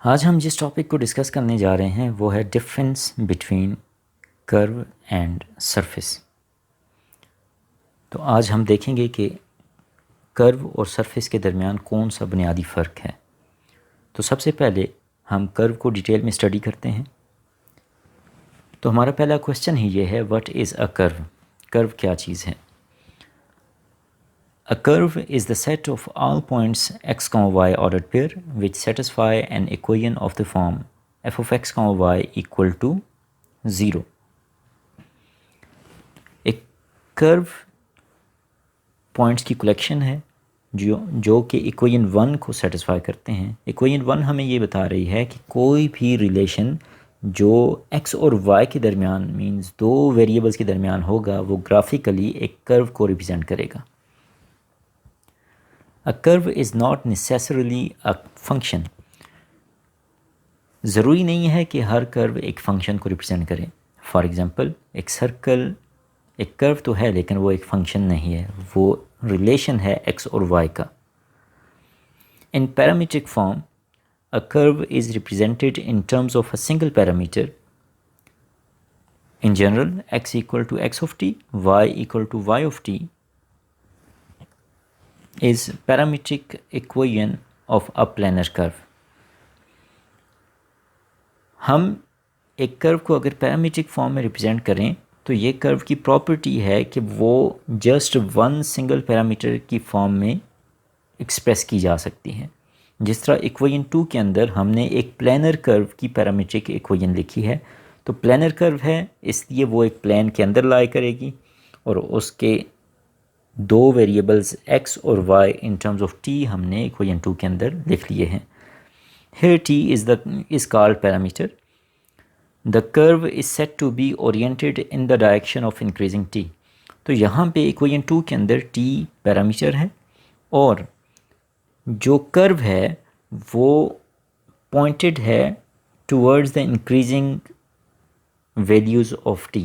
आज हम जिस टॉपिक को डिस्कस करने जा रहे हैं वो है difference between curve and surface. तो आज हम देखेंगे कि कर्व और सरफेस के दरमियान कौन सा बुनियादी फ़र्क है। तो सबसे पहले हम कर्व को डिटेल में स्टडी करते हैं। तो हमारा पहला क्वेश्चन ही ये है, what is a curve. Curve क्या चीज़ है? A curve is the set of all points x, y ordered pair which satisfy an equation of the form f of x, y equal to 0. एक curve points की collection है जो कि equation 1 को satisfy करते हैं। इक्वेशन 1 हमें ये बता रही है कि कोई भी रिलेशन जो x और y के दरमियान मींस दो वेरिएबल्स के दरमियान होगा वो ग्राफिकली एक कर्व को रिप्रेजेंट करेगा। A curve is not necessarily a function. ज़रूरी नहीं है कि हर कर्व एक फंक्शन को रिप्रेजेंट करे। फॉर एग्ज़ाम्पल एक सर्कल एक कर्व तो है लेकिन वो एक फंक्शन नहीं है, वो रिलेशन है x और y का। In parametric form, a curve is represented in terms of a single parameter. In general, x equal to x of t, y equal to y of t is parametric equation of a planar curve. हम एक curve को अगर parametric form में represent करें तो ये curve की property है कि वो जस्ट वन सिंगल पैरामीटर की फॉर्म में एक्सप्रेस की जा सकती है। जिस तरह इक्वेशन 2 के अंदर हमने एक प्लेनर कर्व की पैरामीट्रिक इक्वेशन लिखी है, तो प्लेनर कर्व है इसलिए वो एक प्लेन के अंदर लाई करेगी और उसके दो वेरिएबल्स x और y in terms of t हमने इक्वेशन 2 के अंदर लिख लिए हैं। Here t is called parameter. The curve is said to be oriented in the direction of increasing t. तो यहाँ पे इक्वेशन 2 के अंदर t पैरामीटर है और जो कर्व है वो पॉइंटेड है towards the increasing values of t।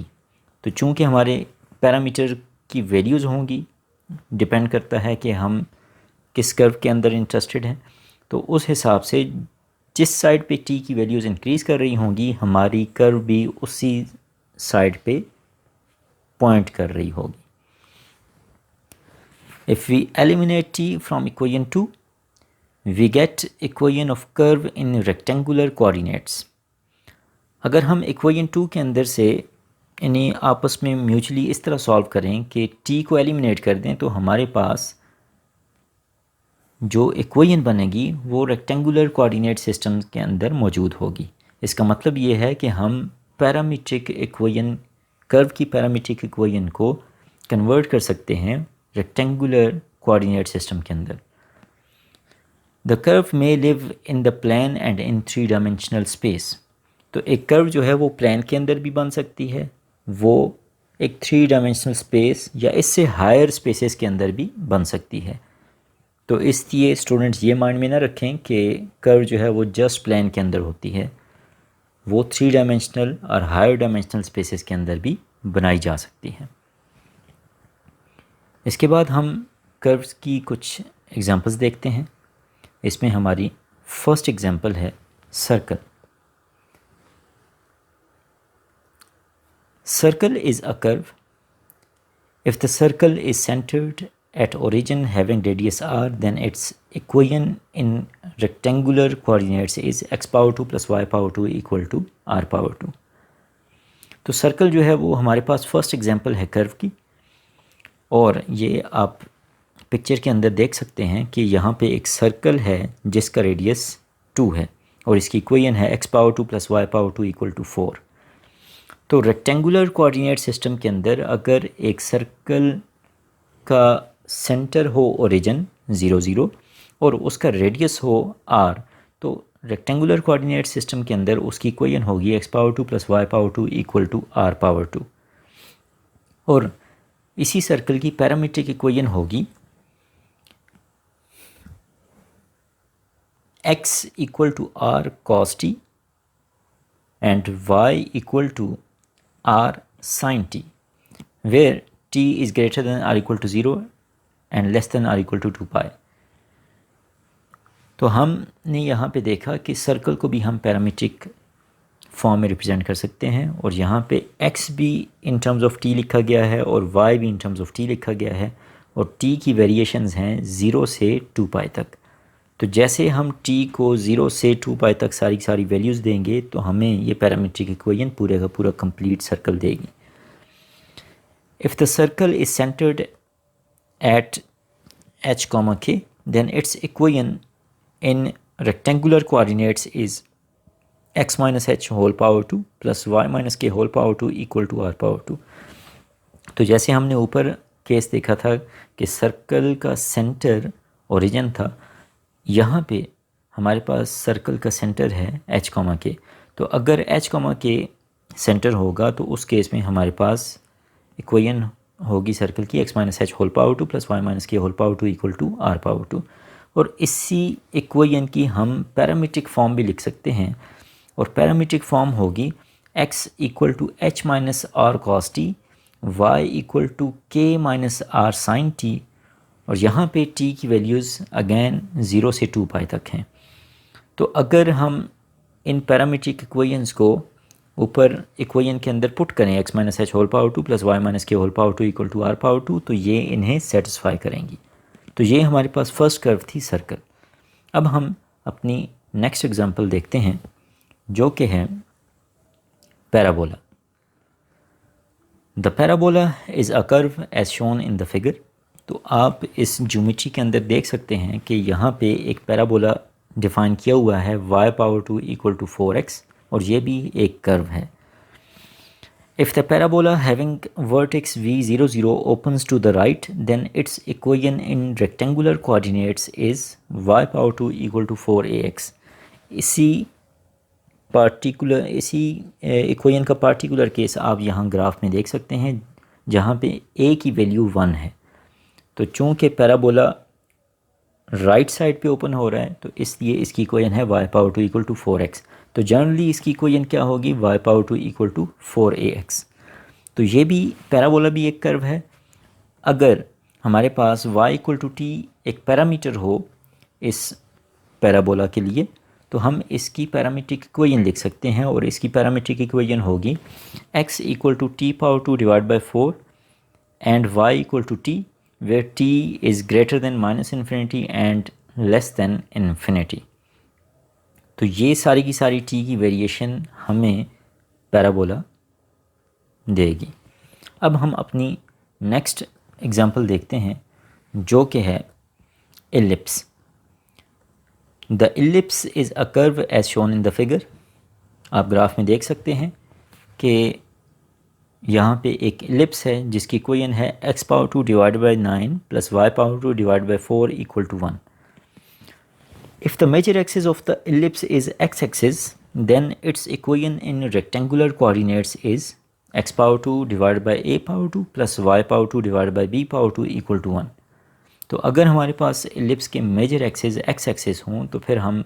तो चूँकि हमारे पैरामीटर की वैल्यूज़ होंगी, डिपेंड करता है कि हम किस कर्व के अंदर इंटरेस्टेड हैं, तो उस हिसाब से जिस साइड पे t की वैल्यूज़ इंक्रीज़ कर रही होंगी हमारी कर्व भी उसी साइड पे पॉइंट कर रही होगी। If we eliminate t from equation 2, we get equation of curve in rectangular coordinates. अगर हम इक्वेशन 2 के अंदर से इन्हें आपस में म्यूचुअली इस तरह सॉल्व करें कि t को एलिमिनेट कर दें तो हमारे पास जो इक्वेशन बनेगी वो रेक्टेंगुलर कोऑर्डिनेट सिस्टम के अंदर मौजूद होगी। इसका मतलब ये है कि हम पैरामीट्रिक इक्वेशन कर्व की पैरामीट्रिक इक्वेशन को कन्वर्ट कर सकते हैं रेक्टेंगुलर कोऑर्डिनेट सिस्टम के अंदर। The curve may live in the plane and in 3 dimensional space. तो एक कर्व जो है वो प्लेन के अंदर भी बन सकती है, वो एक 3 डायमेंशनल स्पेस या इससे हायर स्पेसेस के अंदर भी बन सकती है। तो इसलिए स्टूडेंट्स ये माइंड में ना रखें कि कर्व जो है वो जस्ट प्लेन के अंदर होती है, वो 3 डायमेंशनल और हायर डायमेंशनल स्पेसेस के अंदर भी बनाई जा सकती है। इसके बाद हम कर्व्स की कुछ एग्जांपल्स देखते हैं। इसमें हमारी फर्स्ट एग्जांपल है circle. Circle is a curve if the circle is centred at origin having radius r, then its equation in rectangular coordinates is x power 2 plus y power 2 equal to r power 2। तो circle जो है वो हमारे पास first example है curve की, और ये आप पिक्चर के अंदर देख सकते हैं कि यहाँ पे एक सर्कल है जिसका रेडियस 2 है और इसकी इक्वेशन है x power 2 plus y power 2 equal to 4। तो रेक्टेंगुलर कोऑर्डिनेट सिस्टम के अंदर अगर एक सर्कल का सेंटर हो ओरिजिन 0 0 और उसका रेडियस हो r, तो रेक्टेंगुलर कोऑर्डिनेट सिस्टम के अंदर उसकी इक्वेशन होगी x power 2 plus y power 2 equal to r power 2। और इसी सर्कल की पैरामीट्रिक इक्वेशन होगी x equal to r cos t and y equal to r sin t, where t is greater than or equal to 0 and less than or equal to 2 pi। तो हमने यहाँ पे देखा कि circle को भी हम पैरामीट्रिक फॉर्म में रिप्रेजेंट कर सकते हैं, और यहाँ पे x भी इन टर्म्स ऑफ t लिखा गया है और y भी इन टर्म्स ऑफ t लिखा गया है, और t की वेरिएशंस हैं 0 से 2 पाई तक। तो जैसे हम t को 0 से 2 पाई तक सारी वैल्यूज़ देंगे तो हमें ये पैरामीट्रिक इक्वेशन पूरे का पूरा कंप्लीट सर्कल देगी। If the circle is centred at h, k, then its equation in rectangular coordinates is x minus h whole power 2 plus y minus k whole power 2 equal to r power 2। तो जैसे हमने ऊपर case देखा था कि circle का centre origin था, यहाँ पे हमारे पास सर्कल का सेंटर है h, k। तो अगर h, k सेंटर होगा तो उस केस में हमारे पास इक्वेशन होगी सर्कल की x minus h whole power 2 plus y minus k whole power 2 equal to r power 2। और इसी इक्वेशन की हम पैरामीट्रिक फॉर्म भी लिख सकते हैं, और पैरामीट्रिक फॉर्म होगी x equal to h minus r cos t, y equal to k minus r sine t, और यहाँ पे t की वैल्यूज़ अगेन 0 से 2 पाई तक हैं। तो अगर हम इन पैरामीट्रिक इक्वेशंस को ऊपर इक्वेशन के अंदर पुट करें x minus h whole power 2 plus y minus k whole power 2 equal to r power 2, तो ये इन्हें सेटिस्फाई करेंगी। तो ये हमारे पास फर्स्ट कर्व थी सर्कल। अब हम अपनी नेक्स्ट एग्जांपल देखते हैं जो कि है parabola. The parabola is a curve as shown in the figure. तो आप इस ज्योमेट्री के अंदर देख सकते हैं कि यहाँ पे एक पैराबोला डिफ़ाइन किया हुआ है y power 2 equal to 4x, और ये भी एक कर्व है। If the parabola having vertex v00 opens to the right, then its equation in rectangular coordinates is y power 2 equal to 4ax। इसी इक्वेशन का पार्टिकुलर केस आप यहाँ graph में देख सकते हैं जहाँ पे a की वैल्यू 1 है। तो चूँकि पैराबोला राइट साइड पे ओपन हो रहा है तो इसलिए इसकी इक्वेशन है y power 2 equal to 4x। तो जनरली इसकी इक्वेशन क्या होगी, y power 2 equal to 4ax। तो ये भी पैराबोला भी एक कर्व है। अगर हमारे पास y इक्वल टू t एक पैरामीटर हो इस पैराबोला के लिए, तो हम इसकी पैरामीट्रिक इक्वेशन लिख सकते हैं, और इसकी पैरामीट्रिक इक्वेशन होगी x equal to t power 2 divide by 4 and y equal to t where t is greater than minus infinity and less than infinity। तो ये सारी की सारी t की वेरिएशन हमें पैराबोला देगी। अब हम अपनी नेक्स्ट एग्जांपल देखते हैं जो कि है ellipse. The ellipse is a curve as shown in the figure. आप ग्राफ में देख सकते हैं कि यहाँ पे एक इलिप्स है जिसकी इक्वेशन है x power 2 divide by 9 plus y power 2 divide by 4 equal to 1। If the major axis of the ellipse is x axis, then its equation in rectangular coordinates is x power 2 divide by a power 2 plus y power 2 divide by b power 2 equal to 1। तो अगर हमारे पास ellipse के major axis x axis हों तो फिर हम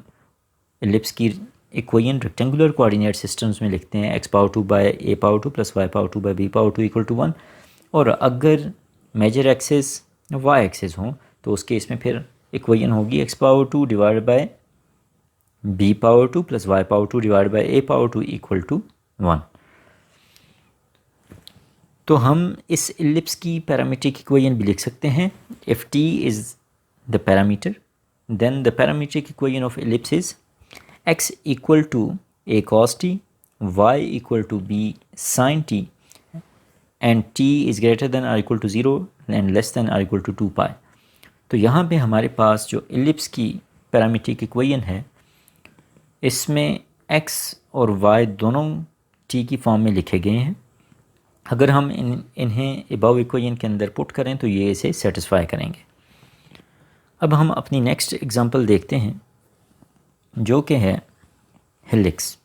ellipse की इक्वेशन रेक्टेंगुलर कोऑर्डिनेट सिस्टम्स में लिखते हैं x power 2 by a power 2 plus y power 2 by b power 2 equal to 1। और अगर मेजर एक्सिस y एक्सिस हों तो उस केस में फिर इक्वेशन होगी x power 2 divide by b power 2 plus y power 2 divide by a power 2 equal to 1। तो हम इस इलिप्स की पैरामीट्रिक इक्वेशन भी लिख सकते हैं। If t is the parameter, then the parametric equation of ellipse is x equal to a cos t, y equal to b sin t, and t is greater than or equal to 0 and less than or equal to 2 pi. तो यहाँ पे हमारे पास जो ellipse की parametric equation है इसमें x और y दोनों t की फॉर्म में लिखे गए हैं। अगर हम इन्हें अबव इक्वेशन के अंदर पुट करें तो ये इसे सेटिस्फाई करेंगे। अब हम अपनी नेक्स्ट एग्जांपल देखते हैं जो कि है helix.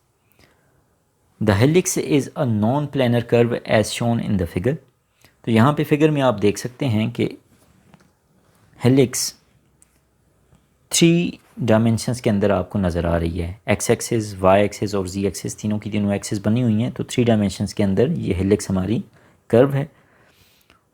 The helix is a non planar curve as shown in the figure. तो यहाँ पे फिगर में आप देख सकते हैं कि हेलिक्स 3 डायमेंशंस के अंदर आपको नज़र आ रही है। x एक्सिस, y एक्सिस और z एक्सिस, तीनों की तीनों एक्सिस बनी हुई हैं। तो 3 डायमेंशंस के अंदर ये हेलिक्स हमारी कर्व है।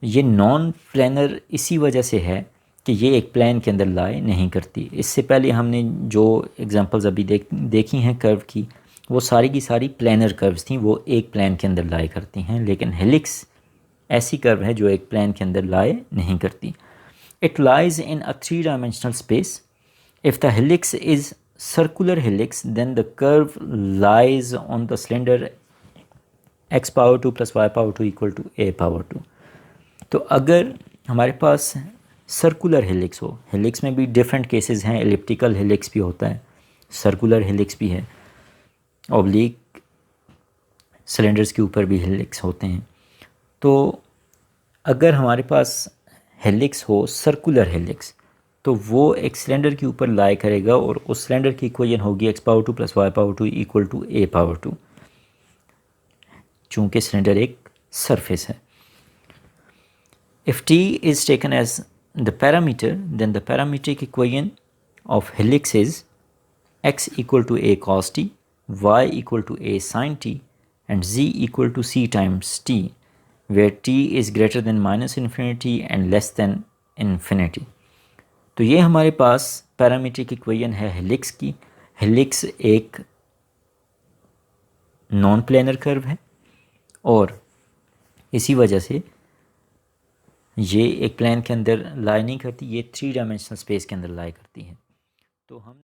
ये नॉन प्लानर इसी वजह से है कि ये एक प्लेन के अंदर लाई नहीं करती। इससे पहले हमने जो एग्जांपल्स अभी देखी हैं कर्व की, वो सारी की सारी प्लेनर कर्व्स थी, वो एक प्लेन के अंदर लाई करती हैं। लेकिन हेलिक्स ऐसी कर्व है जो एक प्लेन के अंदर लाई नहीं करती। It lies in a 3 dimensional space. If the helix is circular helix then the curve lies on the cylinder x⁻² + y⁻² = a⁻²। तो अगर हमारे पास सर्कुलर हेलिक्स हो, हेलिक्स में भी डिफरेंट केसेस हैं, एलिप्टिकल हेलिक्स भी होता है, सर्कुलर हेलिक्स भी है, ऑब्लिक सिलेंडर्स के ऊपर भी हेलिक्स होते हैं। तो अगर हमारे पास हेलिक्स हो सर्कुलर हेलिक्स, तो वो एक सिलेंडर के ऊपर लाई करेगा और उस सिलेंडर की इक्वेशन होगी x⁻² + y⁻² = a⁻², चूँकि सिलेंडर एक सरफेस है। If t is taken as the parameter, then the parametric equation of helix is x = a cos t, y = a sin t, and z = c times t, where t is greater than -infinity and less than infinity. तो ये हमारे पास parametric equation है helix की। Helix एक non planar curve है और इसी वजह से ये एक प्लेन के अंदर लाई नहीं करती, ये 3 डायमेंशनल स्पेस के अंदर लाई करती है। तो हम